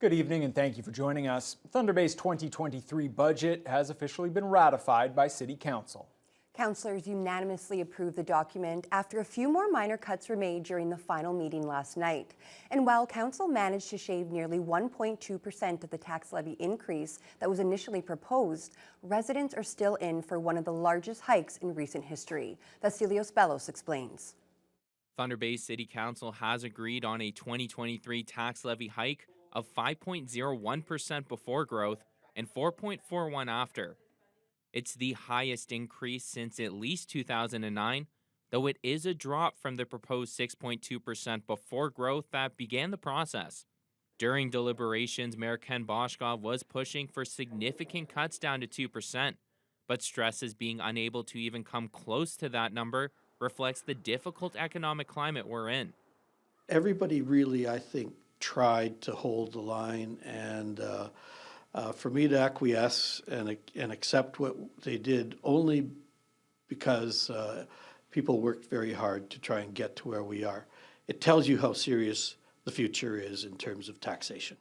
Good evening and thank you for joining us. Thunder Bay's 2023 budget has officially been ratified by City Council. Councillors unanimously approved the document after a few more minor cuts were made during the final meeting last night. And while Council managed to shave nearly 1.2% of the tax levy increase that was initially proposed, residents are still in for one of the largest hikes in recent history. Vasilios Bellos explains. Thunder Bay City Council has agreed on a 2023 tax levy hike of 5.01% before growth and 4.41% after. It's the highest increase since at least 2009, though it is a drop from the proposed 6.2% before growth that began the process. During deliberations, Mayor Ken Boshkov was pushing for significant cuts down to 2%, but stresses being unable to even come close to that number reflects the difficult economic climate we're in. Everybody really, I think, tried to hold the line, and for me to acquiesce and accept what they did only because people worked very hard to try and get to where we are. It tells you how serious the future is in terms of taxation.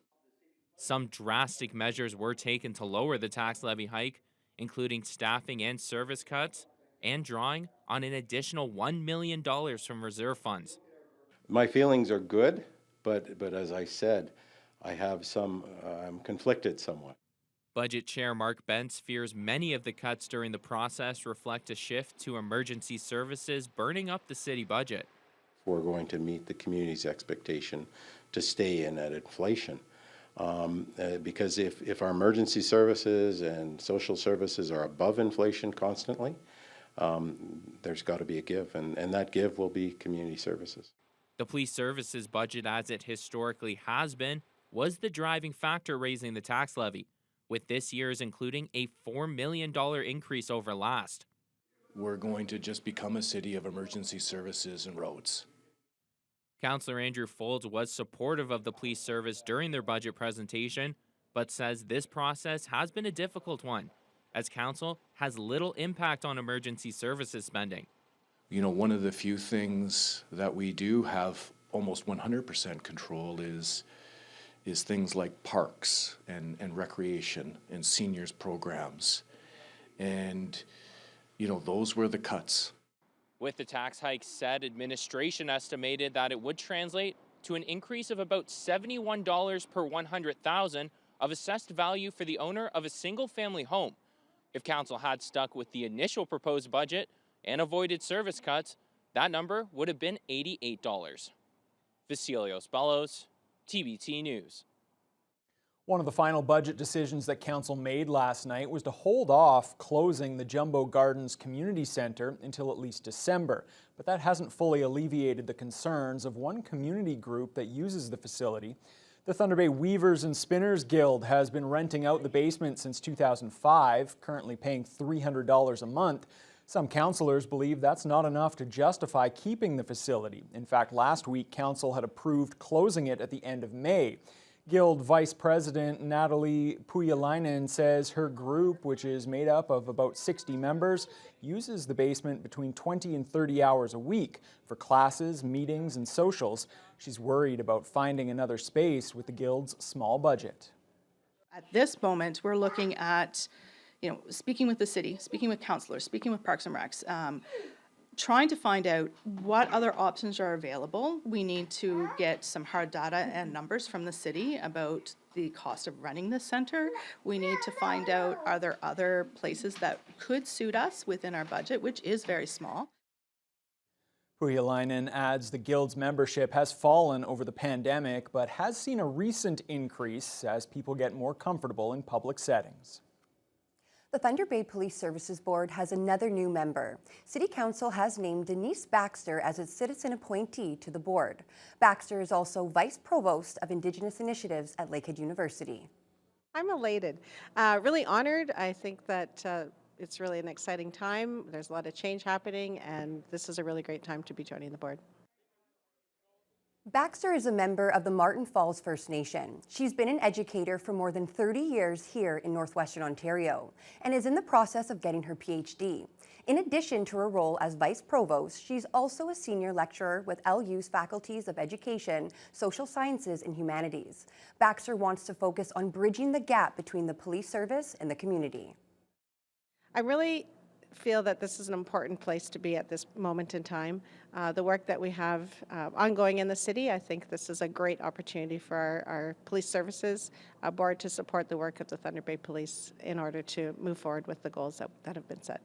Some drastic measures were taken to lower the tax levy hike, including staffing and service cuts, and drawing on an additional $1 million from reserve funds. My feelings are good, but as I said, I'm conflicted somewhat. Budget Chair Mark Bentz fears many of the cuts during the process reflect a shift to emergency services burning up the city budget. We're going to meet the community's expectation to stay in at inflation. Because if our emergency services and social services are above inflation constantly, there's got to be a give, and that give will be community services. The police services budget, as it historically has been, was the driving factor raising the tax levy, with this year's including a $4 million increase over last. We're going to just become a city of emergency services and roads. Councillor Andrew Folds was supportive of the police service during their budget presentation, but says this process has been a difficult one, as council has little impact on emergency services spending. You know, one of the few things that we do have almost 100% control is things like parks and recreation and seniors programs. And, you know, those were the cuts. With the tax hike set, administration estimated that it would translate to an increase of about $71 per $100,000 of assessed value for the owner of a single-family home. If council had stuck with the initial proposed budget and avoided service cuts, that number would have been $88. Vasilios Bellos, TBT News. One of the final budget decisions that Council made last night was to hold off closing the Jumbo Gardens Community Center until at least December, but that hasn't fully alleviated the concerns of one community group that uses the facility. The Thunder Bay Weavers and Spinners Guild has been renting out the basement since 2005, currently paying $300 a month. Some councillors believe that's not enough to justify keeping the facility. In fact, last week, Council had approved closing it at the end of May. Guild Vice President Natalie Puyalainen says her group, which is made up of about 60 members, uses the basement between 20 and 30 hours a week for classes, meetings, and socials. She's worried about finding another space with the Guild's small budget. At this moment, we're looking at, speaking with the city, speaking with councillors, speaking with Parks and Recs, trying to find out what other options are available. We need to get some hard data and numbers from the city about the cost of running this center. We need to find out, are there other places that could suit us within our budget, which is very small. Puyalainen adds the Guild's membership has fallen over the pandemic, but has seen a recent increase as people get more comfortable in public settings. The Thunder Bay Police Services Board has another new member. City Council has named Denise Baxter as its citizen appointee to the board. Baxter is also Vice Provost of Indigenous Initiatives at Lakehead University. I'm elated, really honored. I think that it's really an exciting time. There's a lot of change happening, and this is a really great time to be joining the board. Baxter is a member of the Martin Falls First Nation. She's been an educator for more than 30 years here in Northwestern Ontario and is in the process of getting her PhD. In addition to her role as Vice Provost, she's also a senior lecturer with LU's Faculties of Education, Social Sciences and Humanities. Baxter wants to focus on bridging the gap between the police service and the community. I really feel that this is an important place to be at this moment in time. The work that we have ongoing in the city, I think this is a great opportunity for our police services board to support the work of the Thunder Bay Police in order to move forward with the goals that have been set.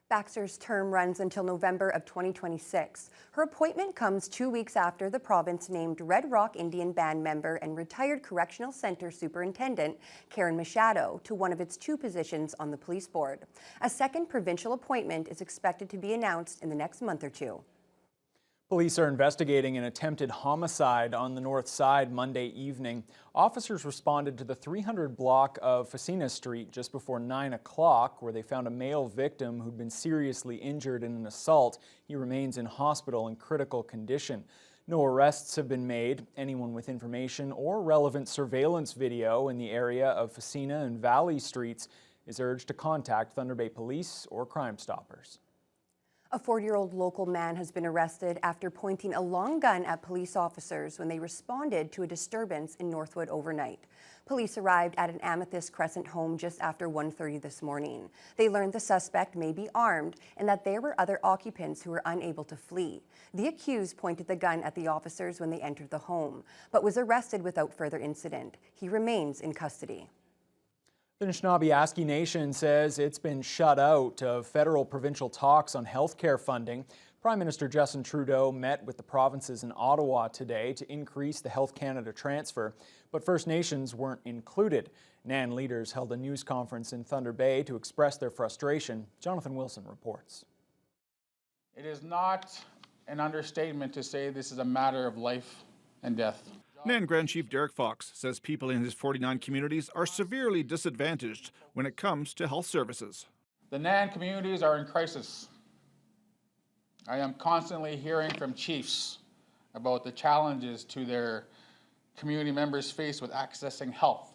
Baxter's term runs until November of 2026. Her appointment comes 2 weeks after the province named Red Rock Indian Band member and retired Correctional Center Superintendent Karen Machado to one of its 2 positions on the police board. A second provincial appointment is expected to be announced in the next month or 2. Police are investigating an attempted homicide on the north side Monday evening. Officers responded to the 300 block of Facina Street just before 9 o'clock, where they found a male victim who'd been seriously injured in an assault. He remains in hospital in critical condition. No arrests have been made. Anyone with information or relevant surveillance video in the area of Facina and Valley Streets is urged to contact Thunder Bay Police or Crime Stoppers. A 40-year-old local man has been arrested after pointing a long gun at police officers when they responded to a disturbance in Northwood overnight. Police arrived at an Amethyst Crescent home just after 1:30 this morning. They learned the suspect may be armed and that there were other occupants who were unable to flee. The accused pointed the gun at the officers when they entered the home, but was arrested without further incident. He remains in custody. The Anishinaabe Nation says it's been shut out of federal-provincial talks on health care funding. Prime Minister Justin Trudeau met with the provinces in Ottawa today to increase the Health Canada transfer, but First Nations weren't included. NAN leaders held a news conference in Thunder Bay to express their frustration. Jonathan Wilson reports. It is not an understatement to say this is a matter of life and death. NAN Grand Chief Derek Fox says people in his 49 communities are severely disadvantaged when it comes to health services. The NAN communities are in crisis. I am constantly hearing from chiefs about the challenges to their community members face with accessing health.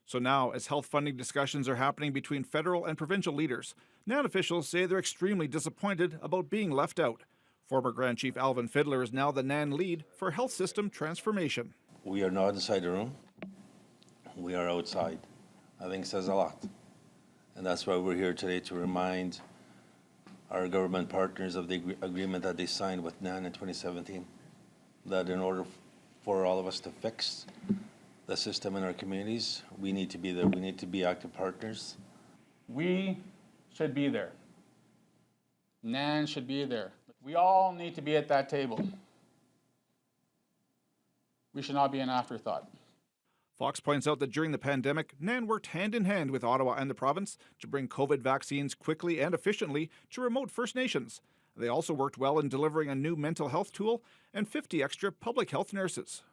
So now, as health funding discussions are happening between federal and provincial leaders, NAN officials say they're extremely disappointed about being left out. Former Grand Chief Alvin Fiddler is now the NAN lead for health system transformation. We are not inside the room. We are outside. I think it says a lot. And that's why we're here today, to remind our government partners of the agreement that they signed with NAN in 2017, that in order for all of us to fix the system in our communities, we need to be there. We need to be active partners. We should be there. NAN should be there. We all need to be at that table. We should not be an afterthought. Fox points out that during the pandemic, NAN worked hand in hand with Ottawa and the province to bring COVID vaccines quickly and efficiently to remote First Nations. They also worked well in delivering a new mental health tool and 50 extra public health nurses.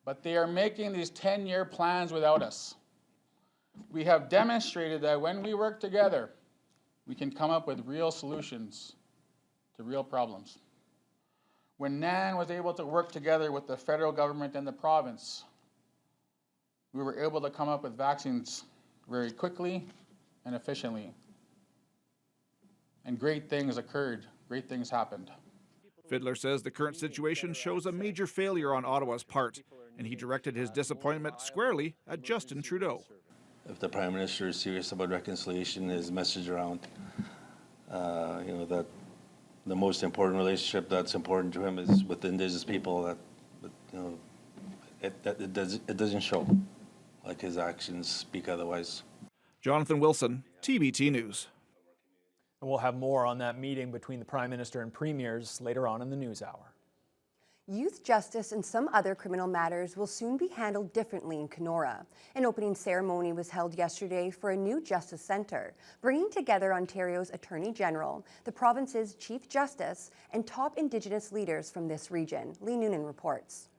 But they are making these 10-year plans without us. We have demonstrated that when we work together, we can come up with real solutions to real problems. When NAN was able to work together with the federal government and the province, we were able to come up with vaccines very quickly and efficiently. And great things occurred, great things happened. Fiddler says the current situation shows a major failure on Ottawa's part, and he directed his disappointment squarely at Justin Trudeau. If the Prime Minister is serious about reconciliation, his message around, that the most important relationship that's important to him is with the Indigenous people, it doesn't show. Like his actions speak otherwise. Jonathan Wilson, TBT News. And we'll have more on that meeting between the Prime Minister and Premiers later on in the news hour. Youth justice and some other criminal matters will soon be handled differently in Kenora. An opening ceremony was held yesterday for a new Justice Center, bringing together Ontario's Attorney General, the province's Chief Justice, and top Indigenous leaders from this region. Lee Noonan reports.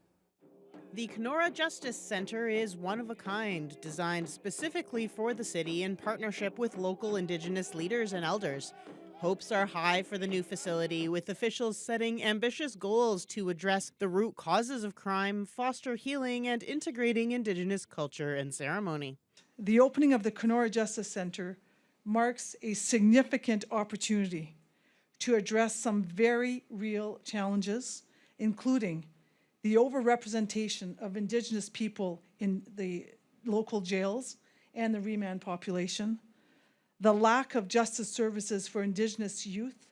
The Kenora Justice Center is one of a kind, designed specifically for the city in partnership with local Indigenous leaders and elders. Hopes are high for the new facility, with officials setting ambitious goals to address the root causes of crime, foster healing, and integrating Indigenous culture and ceremony. The opening of the Kenora Justice Center marks a significant opportunity to address some very real challenges, including the overrepresentation of Indigenous people in the local jails and the remand population, the lack of justice services for Indigenous youth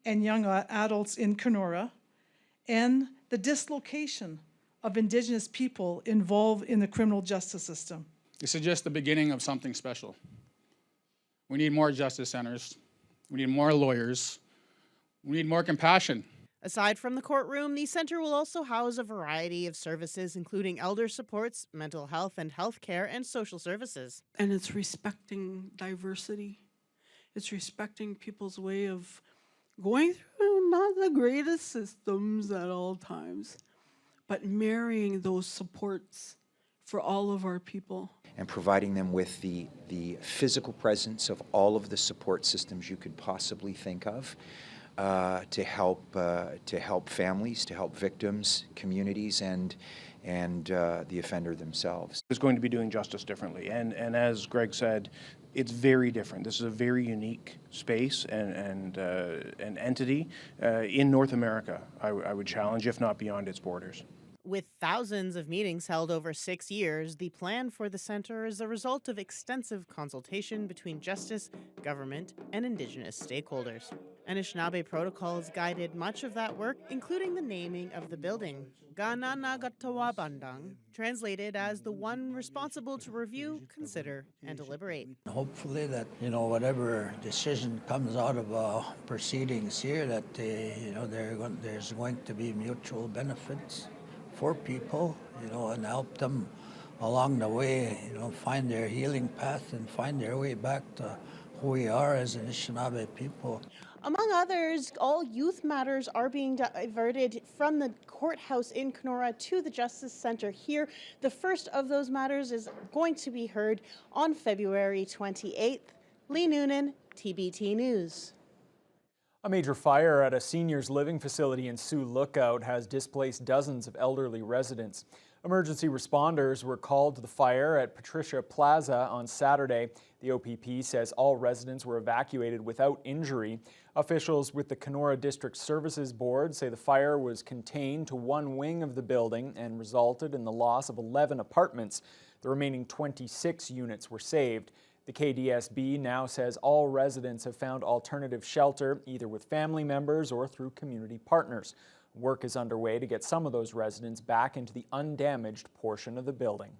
and young adults in Kenora, and the dislocation of Indigenous people involved in the criminal justice system. This is just the beginning of something special. We need more justice centers. We need more lawyers. We need more compassion. Aside from the courtroom, the center will also house a variety of services, including elder supports, mental health and healthcare, and social services. And it's respecting diversity. It's respecting people's way of going through not the greatest systems at all times, but marrying those supports for all of our people. And providing them with the physical presence of all of the support systems you could possibly think of to help families, to help victims, communities, and the offender themselves. Is going to be doing justice differently, and as Greg said, it's very different. This is a very unique space and an entity in North America. I would challenge, if not beyond its borders. With thousands of meetings held over 6 years, the plan for the center is a result of extensive consultation between justice, government, and Indigenous stakeholders. Anishinaabe protocol has guided much of that work, including the naming of the building. Gananagatawa-bandang, translated as the one responsible to review, consider, and deliberate. Hopefully that, whatever decision comes out of proceedings here, that, there's going to be mutual benefits for people, and help them along the way, find their healing path and find their way back to who we are as Anishinaabe people. Among others, all youth matters are being diverted from the courthouse in Kenora to the Justice Center here. The first of those matters is going to be heard on February 28th. Lee Noonan, TBT News. A major fire at a seniors living facility in Sioux Lookout has displaced dozens of elderly residents. Emergency responders were called to the fire at Patricia Plaza on Saturday. The OPP says all residents were evacuated without injury. Officials with the Kenora District Services Board say the fire was contained to one wing of the building and resulted in the loss of 11 apartments. The remaining 26 units were saved. The KDSB now says all residents have found alternative shelter, either with family members or through community partners. Work is underway to get some of those residents back into the undamaged portion of the building.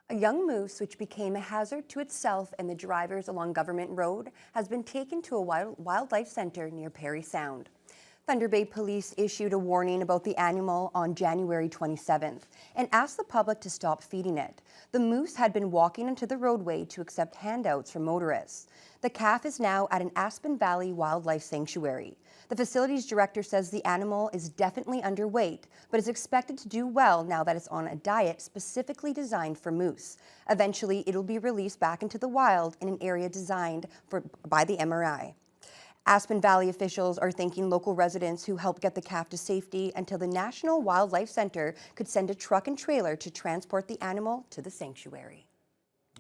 A young moose, which became a hazard to itself and the drivers along Government Road, has been taken to a wildlife center near Parry Sound. Thunder Bay Police issued a warning about the animal on January 27th and asked the public to stop feeding it. The moose had been walking into the roadway to accept handouts from motorists. The calf is now at an Aspen Valley Wildlife Sanctuary. The facility's director says the animal is definitely underweight, but is expected to do well now that it's on a diet specifically designed for moose. Eventually, it'll be released back into the wild in an area designed by the MRI. Aspen Valley officials are thanking local residents who helped get the calf to safety until the National Wildlife Center could send a truck and trailer to transport the animal to the sanctuary.